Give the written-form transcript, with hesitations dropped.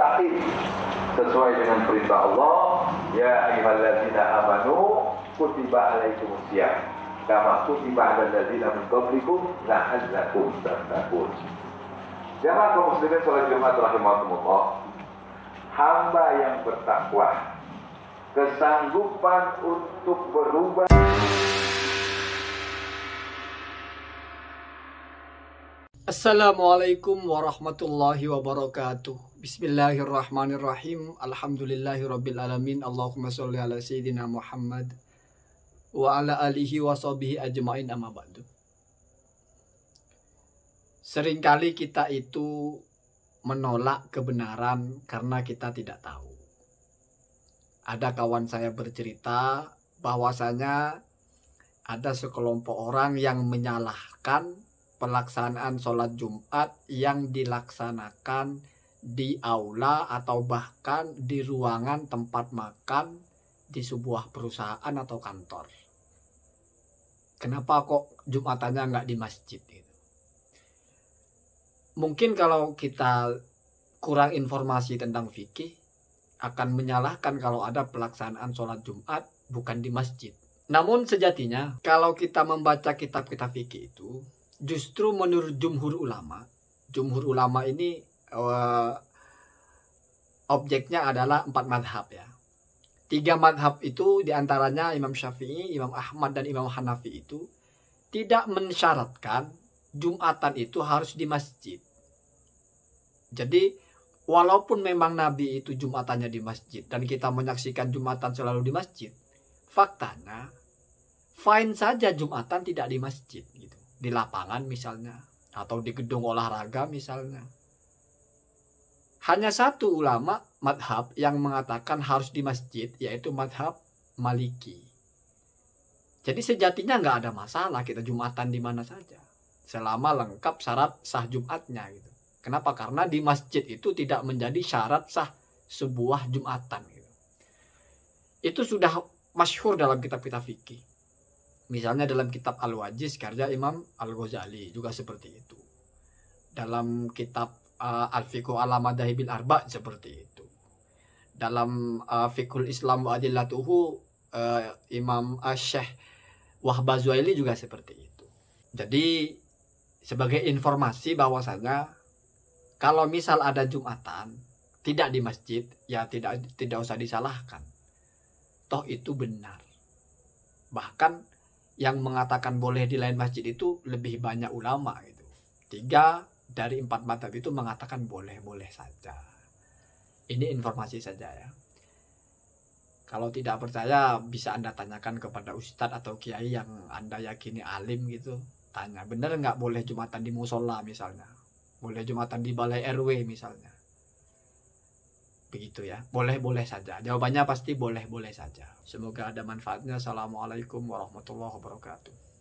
mustaqim sesuai dengan perintah Allah. Ya ayyuhalladzina amanu kutiba alaikumusiyam kama kutiba alal ladzina min qablikum la'allakum tattaqun. Jamaah kaum muslimin salat Jumat rahimakumullah, hamba yang bertakwa, kesanggupan untuk berubah. Assalamualaikum warahmatullahi wabarakatuh. Bismillahirrahmanirrahim. Alhamdulillahirabbil alamin. Allahumma sholli ala sayyidina Muhammad wa ala alihi wa sahbihi ajmain, amma ba'du. Seringkali kita itu menolak kebenaran karena kita tidak tahu. Ada kawan saya bercerita bahwasanya ada sekelompok orang yang menyalahkan pelaksanaan sholat Jumat yang dilaksanakan di aula atau bahkan di ruangan tempat makan di sebuah perusahaan atau kantor. Kenapa kok Jumatannya nggak di masjid? Mungkin kalau kita kurang informasi tentang fikih akan menyalahkan kalau ada pelaksanaan sholat Jumat bukan di masjid. Namun sejatinya kalau kita membaca kitab-kitab fikih itu, justru menurut jumhur ulama ini objeknya adalah 4 madhab ya. 3 madhab itu diantaranya Imam Syafi'i, Imam Ahmad, dan Imam Hanafi itu tidak mensyaratkan Jumatan itu harus di masjid. Jadi walaupun memang Nabi itu Jumatannya di masjid dan kita menyaksikan Jumatan selalu di masjid, faktanya fine saja Jumatan tidak di masjid gitu. Di lapangan misalnya, atau di gedung olahraga misalnya. Hanya satu ulama madhab yang mengatakan harus di masjid, yaitu madhab Maliki. Jadi sejatinya nggak ada masalah kita Jumatan di mana saja, selama lengkap syarat sah Jumatnya gitu. Kenapa? Karena di masjid itu tidak menjadi syarat sah sebuah Jumatan gitu. Itu sudah masyhur dalam kitab-kitab fikih. Misalnya dalam kitab Al-Wajiz karya Imam Al-Ghazali juga seperti itu. Dalam kitab Al-Fiqh ala Madhahibil Arba' seperti itu. Dalam Fiqhul Islam wa Adillatuhu Imam Syekh Wahbah Zuhaili juga seperti itu. Jadi sebagai informasi bahwasanya kalau misal ada Jumatan tidak di masjid, ya tidak usah disalahkan. Toh itu benar. Bahkan yang mengatakan boleh di lain masjid itu lebih banyak ulama gitu. 3 dari 4 madhab itu mengatakan boleh-boleh saja. Ini informasi saja ya. Kalau tidak percaya bisa Anda tanyakan kepada ustadz atau kiai yang Anda yakini alim gitu. Tanya, bener nggak boleh Jumatan di musola misalnya? Boleh Jumatan di balai RW misalnya? Begitu ya, boleh-boleh saja. Jawabannya pasti boleh-boleh saja. Semoga ada manfaatnya. Assalamualaikum warahmatullahi wabarakatuh.